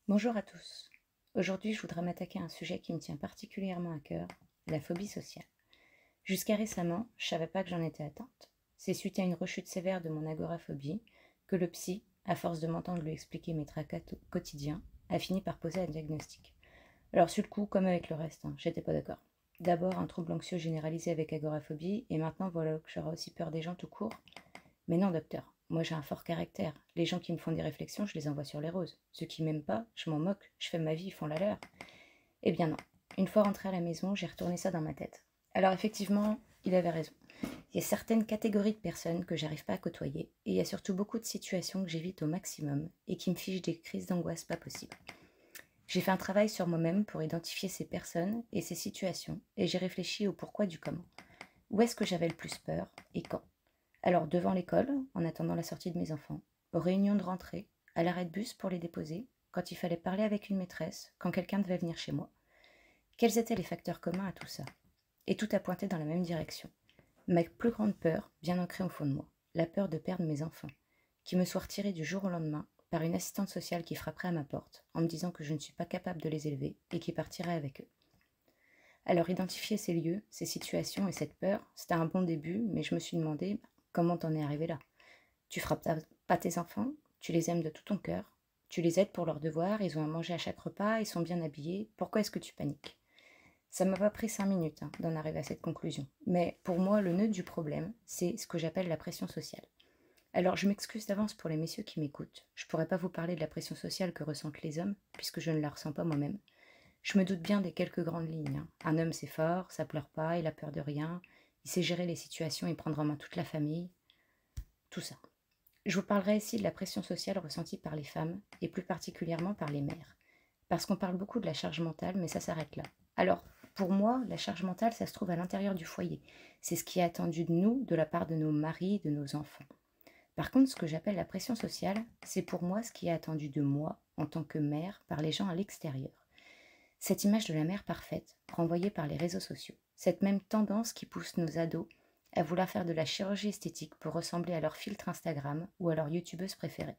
Bonjour à tous. Aujourd'hui, je voudrais m'attaquer à un sujet qui me tient particulièrement à cœur, la phobie sociale. Jusqu'à récemment, je ne savais pas que j'en étais atteinte. C'est suite à une rechute sévère de mon agoraphobie que le psy, à force de m'entendre lui expliquer mes tracas quotidiens, a fini par poser un diagnostic. Alors sur le coup, comme avec le reste, j'étais pas d'accord. D'abord un trouble anxieux généralisé avec agoraphobie, et maintenant voilà que j'aurais aussi peur des gens tout court. Mais non, docteur, moi j'ai un fort caractère. Les gens qui me font des réflexions, je les envoie sur les roses. Ceux qui m'aiment pas, je m'en moque, je fais ma vie, ils font la leur. Eh bien non. Une fois rentrée à la maison, j'ai retourné ça dans ma tête. Alors effectivement, il avait raison. Il y a certaines catégories de personnes que j'arrive pas à côtoyer, et il y a surtout beaucoup de situations que j'évite au maximum et qui me fichent des crises d'angoisse pas possibles. J'ai fait un travail sur moi-même pour identifier ces personnes et ces situations, et j'ai réfléchi au pourquoi du comment. Où est-ce que j'avais le plus peur et quand? Alors, devant l'école, en attendant la sortie de mes enfants, aux réunions de rentrée, à l'arrêt de bus pour les déposer, quand il fallait parler avec une maîtresse, quand quelqu'un devait venir chez moi. Quels étaient les facteurs communs à tout ça? Et tout a pointé dans la même direction. Ma plus grande peur, bien ancrée au fond de moi, la peur de perdre mes enfants, qui me soient retirés du jour au lendemain par une assistante sociale qui frapperait à ma porte en me disant que je ne suis pas capable de les élever et qui partirait avec eux. Alors identifier ces lieux, ces situations et cette peur, c'était un bon début, mais je me suis demandé comment t'en es arrivé là. Tu frappes pas tes enfants, tu les aimes de tout ton cœur, tu les aides pour leurs devoirs, ils ont à manger à chaque repas, ils sont bien habillés, pourquoi est-ce que tu paniques? Ça m'a pas pris 5 minutes d'en arriver à cette conclusion. Mais pour moi, le nœud du problème, c'est ce que j'appelle la pression sociale. Alors je m'excuse d'avance pour les messieurs qui m'écoutent. Je pourrais pas vous parler de la pression sociale que ressentent les hommes, puisque je ne la ressens pas moi-même. Je me doute bien des quelques grandes lignes. Un homme c'est fort, ça pleure pas, il a peur de rien, il sait gérer les situations et prendre en main toute la famille, tout ça. Je vous parlerai ici de la pression sociale ressentie par les femmes, et plus particulièrement par les mères. Parce qu'on parle beaucoup de la charge mentale, mais ça s'arrête là. Alors, pour moi, la charge mentale, ça se trouve à l'intérieur du foyer. C'est ce qui est attendu de nous, de la part de nos maris, de nos enfants. Par contre, ce que j'appelle la pression sociale, c'est pour moi ce qui est attendu de moi, en tant que mère, par les gens à l'extérieur. Cette image de la mère parfaite, renvoyée par les réseaux sociaux. Cette même tendance qui pousse nos ados à vouloir faire de la chirurgie esthétique pour ressembler à leur filtre Instagram ou à leur youtubeuse préférée.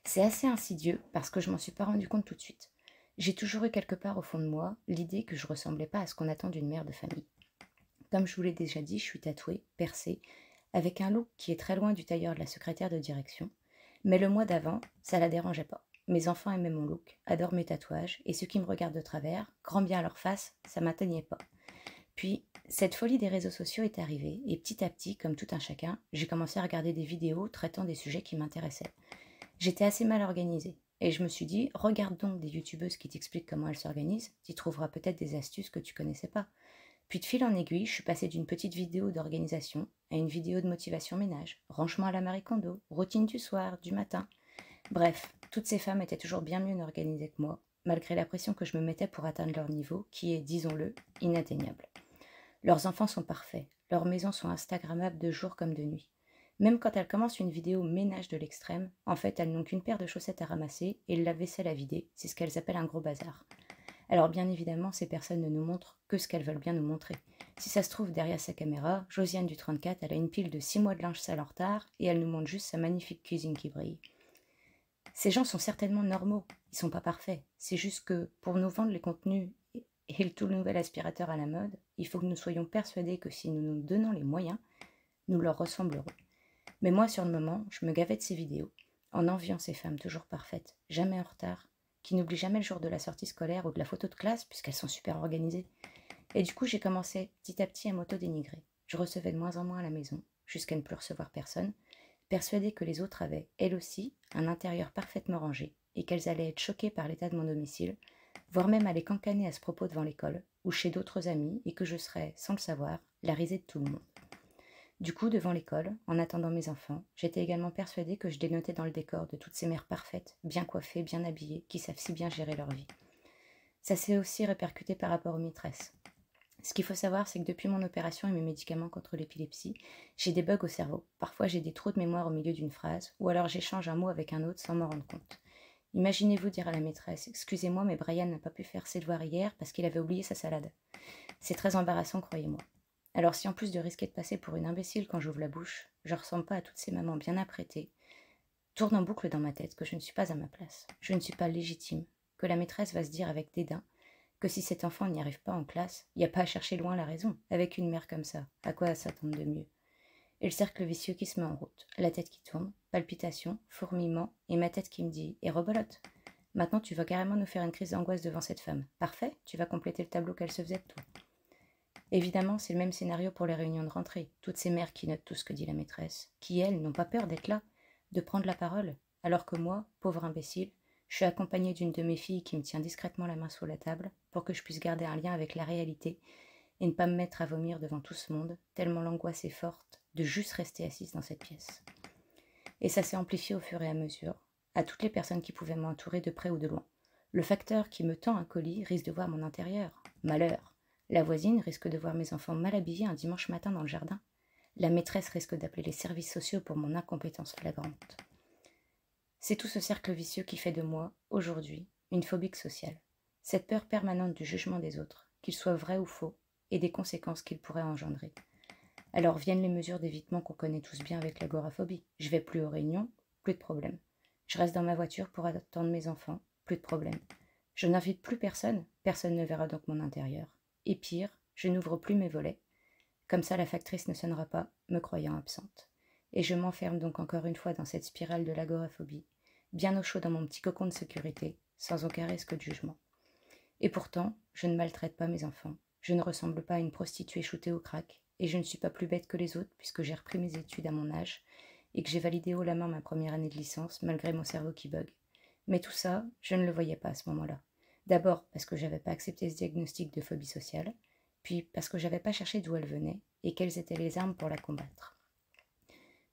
C'est assez insidieux parce que je m'en suis pas rendu compte tout de suite. J'ai toujours eu quelque part au fond de moi l'idée que je ressemblais pas à ce qu'on attend d'une mère de famille. Comme je vous l'ai déjà dit, je suis tatouée, percée, avec un look qui est très loin du tailleur de la secrétaire de direction, mais le mois d'avant, ça la dérangeait pas. Mes enfants aimaient mon look, adorent mes tatouages, et ceux qui me regardent de travers, grand bien à leur face, ça m'atteignait pas. Puis, cette folie des réseaux sociaux est arrivée, et petit à petit, comme tout un chacun, j'ai commencé à regarder des vidéos traitant des sujets qui m'intéressaient. J'étais assez mal organisée, et je me suis dit, regarde donc des youtubeuses qui t'expliquent comment elles s'organisent, tu trouveras peut-être des astuces que tu connaissais pas. Puis de fil en aiguille, je suis passée d'une petite vidéo d'organisation à une vidéo de motivation ménage, rangement à la Marie Kondo, routine du soir, du matin. Bref, toutes ces femmes étaient toujours bien mieux organisées que moi, malgré la pression que je me mettais pour atteindre leur niveau, qui est, disons-le, inatteignable. Leurs enfants sont parfaits, leurs maisons sont instagrammables de jour comme de nuit. Même quand elles commencent une vidéo ménage de l'extrême, en fait elles n'ont qu'une paire de chaussettes à ramasser et le lave-vaisselle à vider, c'est ce qu'elles appellent un gros bazar. Alors bien évidemment, ces personnes ne nous montrent que ce qu'elles veulent bien nous montrer. Si ça se trouve, derrière sa caméra, Josiane du 34, elle a une pile de 6 mois de linge sale en retard et elle nous montre juste sa magnifique cuisine qui brille. Ces gens sont certainement normaux, ils sont pas parfaits. C'est juste que pour nous vendre les contenus et le tout nouvel aspirateur à la mode, il faut que nous soyons persuadés que si nous nous donnons les moyens, nous leur ressemblerons. Mais moi, sur le moment, je me gavais de ces vidéos, en enviant ces femmes toujours parfaites, jamais en retard, qui n'oublient jamais le jour de la sortie scolaire ou de la photo de classe, puisqu'elles sont super organisées. Et du coup, j'ai commencé petit à petit à m'auto-dénigrer. Je recevais de moins en moins à la maison, jusqu'à ne plus recevoir personne, persuadée que les autres avaient, elles aussi, un intérieur parfaitement rangé, et qu'elles allaient être choquées par l'état de mon domicile, voire même aller cancaner à ce propos devant l'école, ou chez d'autres amis, et que je serais, sans le savoir, la risée de tout le monde. Du coup, devant l'école, en attendant mes enfants, j'étais également persuadée que je dénotais dans le décor de toutes ces mères parfaites, bien coiffées, bien habillées, qui savent si bien gérer leur vie. Ça s'est aussi répercuté par rapport aux maîtresses. Ce qu'il faut savoir, c'est que depuis mon opération et mes médicaments contre l'épilepsie, j'ai des bugs au cerveau. Parfois, j'ai des trous de mémoire au milieu d'une phrase, ou alors j'échange un mot avec un autre sans m'en rendre compte. Imaginez-vous dire à la maîtresse « Excusez-moi, mais Brian n'a pas pu faire ses devoirs hier parce qu'il avait oublié sa salade. » C'est très embarrassant, croyez-moi. Alors si en plus de risquer de passer pour une imbécile quand j'ouvre la bouche, je ressemble pas à toutes ces mamans bien apprêtées, tourne en boucle dans ma tête que je ne suis pas à ma place, je ne suis pas légitime, que la maîtresse va se dire avec dédain que si cet enfant n'y arrive pas en classe, il n'y a pas à chercher loin la raison. Avec une mère comme ça, à quoi s'attendre de mieux? Et le cercle vicieux qui se met en route, la tête qui tourne, palpitations, fourmillements, et ma tête qui me dit « Et rebolote, maintenant tu vas carrément nous faire une crise d'angoisse devant cette femme. Parfait, tu vas compléter le tableau qu'elle se faisait de toi. » Évidemment, c'est le même scénario pour les réunions de rentrée. Toutes ces mères qui notent tout ce que dit la maîtresse, qui, elles, n'ont pas peur d'être là, de prendre la parole, alors que moi, pauvre imbécile, je suis accompagnée d'une de mes filles qui me tient discrètement la main sous la table pour que je puisse garder un lien avec la réalité et ne pas me mettre à vomir devant tout ce monde, tellement l'angoisse est forte de juste rester assise dans cette pièce. Et ça s'est amplifié au fur et à mesure, à toutes les personnes qui pouvaient m'entourer de près ou de loin. Le facteur qui me tend un colis risque de voir mon intérieur. Malheur. La voisine risque de voir mes enfants mal habillés un dimanche matin dans le jardin. La maîtresse risque d'appeler les services sociaux pour mon incompétence flagrante. C'est tout ce cercle vicieux qui fait de moi, aujourd'hui, une phobique sociale. Cette peur permanente du jugement des autres, qu'il soit vrai ou faux, et des conséquences qu'il pourrait engendrer. Alors viennent les mesures d'évitement qu'on connaît tous bien avec l'agoraphobie. Je vais plus aux réunions, plus de problème. Je reste dans ma voiture pour attendre mes enfants, plus de problème. Je n'invite plus personne, personne ne verra donc mon intérieur. Et pire, je n'ouvre plus mes volets. Comme ça, la factrice ne sonnera pas, me croyant absente. Et je m'enferme donc encore une fois dans cette spirale de l'agoraphobie, bien au chaud dans mon petit cocon de sécurité, sans aucun risque de jugement. Et pourtant, je ne maltraite pas mes enfants. Je ne ressemble pas à une prostituée shootée au crack, et je ne suis pas plus bête que les autres puisque j'ai repris mes études à mon âge et que j'ai validé haut la main ma première année de licence malgré mon cerveau qui bug. Mais tout ça, je ne le voyais pas à ce moment-là. D'abord parce que j'avais pas accepté ce diagnostic de phobie sociale, puis parce que j'avais pas cherché d'où elle venait et quelles étaient les armes pour la combattre.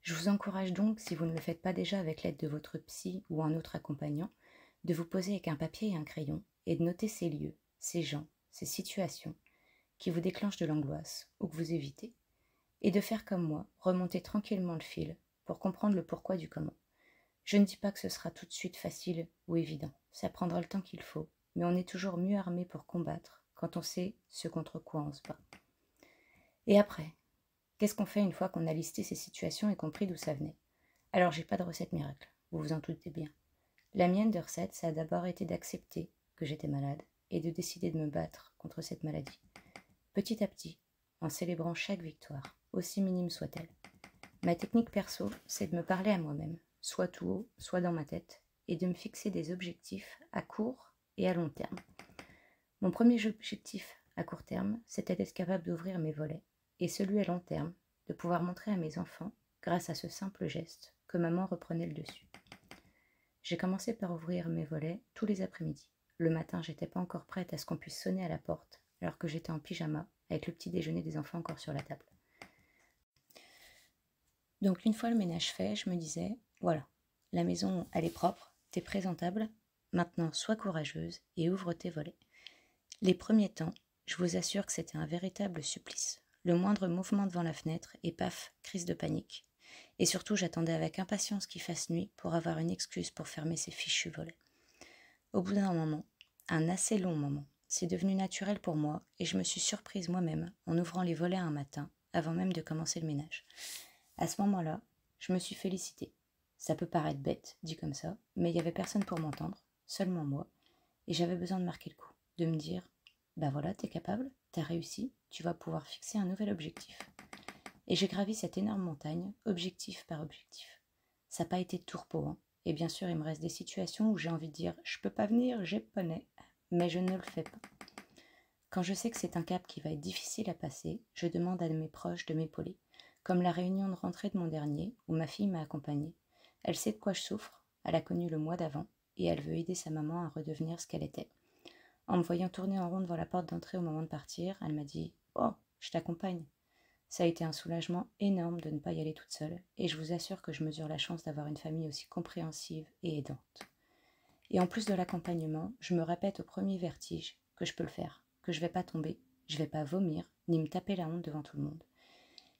Je vous encourage donc, si vous ne le faites pas déjà avec l'aide de votre psy ou un autre accompagnant, de vous poser avec un papier et un crayon et de noter ces lieux, ces gens, ces situations qui vous déclenchent de l'angoisse ou que vous évitez, et de faire comme moi, remonter tranquillement le fil pour comprendre le pourquoi du comment. Je ne dis pas que ce sera tout de suite facile ou évident, ça prendra le temps qu'il faut, mais on est toujours mieux armé pour combattre quand on sait ce contre quoi on se bat. Et après, qu'est-ce qu'on fait une fois qu'on a listé ces situations et compris d'où ça venait? Alors j'ai pas de recette miracle, vous vous en doutez bien. La mienne de recette, ça a d'abord été d'accepter que j'étais malade et de décider de me battre contre cette maladie. Petit à petit, en célébrant chaque victoire, aussi minime soit-elle. Ma technique perso, c'est de me parler à moi-même, soit tout haut, soit dans ma tête, et de me fixer des objectifs à court et à long terme. Mon premier objectif à court terme, c'était d'être capable d'ouvrir mes volets, et celui à long terme, de pouvoir montrer à mes enfants, grâce à ce simple geste, que maman reprenait le dessus. J'ai commencé par ouvrir mes volets tous les après-midi. Le matin, j'étais pas encore prête à ce qu'on puisse sonner à la porte, alors que j'étais en pyjama, avec le petit déjeuner des enfants encore sur la table. Donc une fois le ménage fait, je me disais, voilà, la maison, elle est propre, t'es présentable, maintenant sois courageuse et ouvre tes volets. Les premiers temps, je vous assure que c'était un véritable supplice. Le moindre mouvement devant la fenêtre et paf, crise de panique. Et surtout, j'attendais avec impatience qu'il fasse nuit pour avoir une excuse pour fermer ces fichus volets. Au bout d'un moment, un assez long moment, c'est devenu naturel pour moi et je me suis surprise moi-même en ouvrant les volets un matin, avant même de commencer le ménage. À ce moment-là, je me suis félicitée. Ça peut paraître bête, dit comme ça, mais il n'y avait personne pour m'entendre, seulement moi, et j'avais besoin de marquer le coup, de me dire « Bah voilà, t'es capable, t'as réussi, tu vas pouvoir fixer un nouvel objectif. » Et j'ai gravi cette énorme montagne, objectif par objectif. Ça n'a pas été de tourpeau, hein. Et bien sûr, il me reste des situations où j'ai envie de dire « Je peux pas venir, j'ai poney », mais je ne le fais pas. Quand je sais que c'est un cap qui va être difficile à passer, je demande à mes proches de m'épauler, comme la réunion de rentrée de mon dernier, où ma fille m'a accompagnée. Elle sait de quoi je souffre, elle a connu le mois d'avant, et elle veut aider sa maman à redevenir ce qu'elle était. En me voyant tourner en rond devant la porte d'entrée au moment de partir, elle m'a dit « Oh, je t'accompagne ». Ça a été un soulagement énorme de ne pas y aller toute seule, et je vous assure que je mesure la chance d'avoir une famille aussi compréhensive et aidante. Et en plus de l'accompagnement, je me répète au premier vertige que je peux le faire, que je ne vais pas tomber, je ne vais pas vomir, ni me taper la honte devant tout le monde.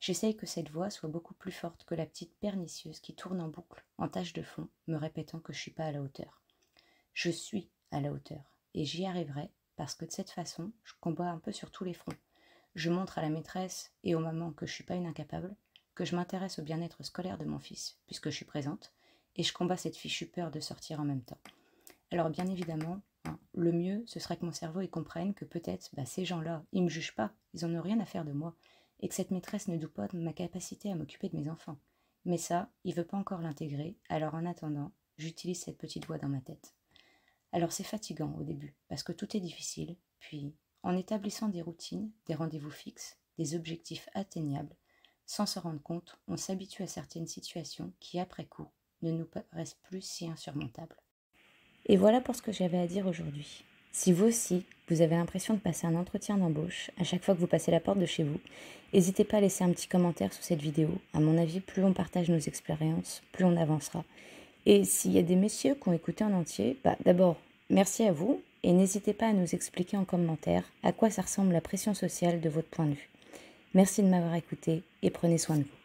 J'essaye que cette voix soit beaucoup plus forte que la petite pernicieuse qui tourne en boucle, en tâche de fond, me répétant que je ne suis pas à la hauteur. Je suis à la hauteur, et j'y arriverai parce que de cette façon, je combats un peu sur tous les fronts. Je montre à la maîtresse et aux mamans que je ne suis pas une incapable, que je m'intéresse au bien-être scolaire de mon fils, puisque je suis présente, et je combats cette fichue peur de sortir en même temps. Alors bien évidemment, Enfin, le mieux, ce serait que mon cerveau y comprenne que peut-être ces gens-là, ils me jugent pas, ils en ont rien à faire de moi, et que cette maîtresse ne doute pas de ma capacité à m'occuper de mes enfants. Mais ça, il veut pas encore l'intégrer, alors en attendant, j'utilise cette petite voix dans ma tête. Alors c'est fatigant au début, parce que tout est difficile, puis en établissant des routines, des rendez-vous fixes, des objectifs atteignables, sans s'en rendre compte, on s'habitue à certaines situations qui, après coup, ne nous paraissent plus si insurmontables. Et voilà pour ce que j'avais à dire aujourd'hui. Si vous aussi, vous avez l'impression de passer un entretien d'embauche à chaque fois que vous passez la porte de chez vous, n'hésitez pas à laisser un petit commentaire sous cette vidéo. À mon avis, plus on partage nos expériences, plus on avancera. Et s'il y a des messieurs qui ont écouté en entier, d'abord, merci à vous et n'hésitez pas à nous expliquer en commentaire à quoi ça ressemble la pression sociale de votre point de vue. Merci de m'avoir écouté et prenez soin de vous.